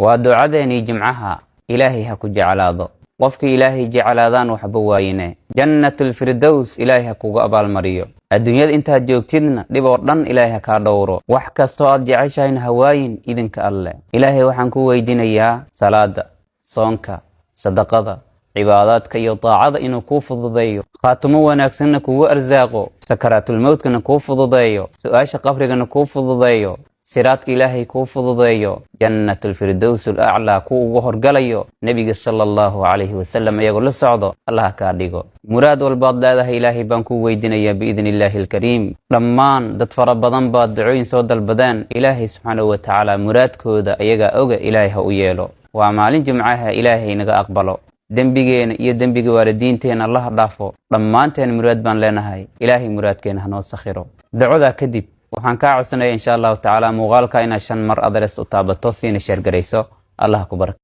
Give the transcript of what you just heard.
ودعادني جمعها إلهي هكو جعلاضو قفك إلهي جعلادان وحبواينه جنة الفردوس إلهي هكو أبال مريو الدنيا انت جوجتنا لبوردن إلهي كادورو وحكستو جعشين هواين إذن كالله إلهي وحنكو ويدينيا صلاة صونك صدقة عباداتك iyo taacada inuu ku fududeeyo khaatimo wanaagsan kugu arsaaqo sakaratul mawtkana ku fududeeyo su'aasha qabrigana ku fududeeyo siraadka ilaahay ku fududeeyo jannatul firdawsul a'la ku ugu horgalayo nabiga sallallahu alayhi wasallam ayago la socdo allah ka dhigo muraad walbaad leedahay ilaahay baan ku weydiinaya biidnillahi alkareem dhammaan dad fara badan baa ducooyin soo dalbadaan ilaahay subhanahu wa ta'ala muraadkooda ayaga oga ilaahay ha u yeelo waa maalin jumcaha ilaahay naga aqbalo dembigeena iyo dembiga waalidiinteena Allah dhaafo dhammaanteen muraad baan leenahay ilaahay muraadkeena ha noo sakhiro ducada kadib waxaan ka codsanayaa insha Allah ta'ala muuqaalka ina 5 mar adres u taabato siina share gareyso Allah ku barak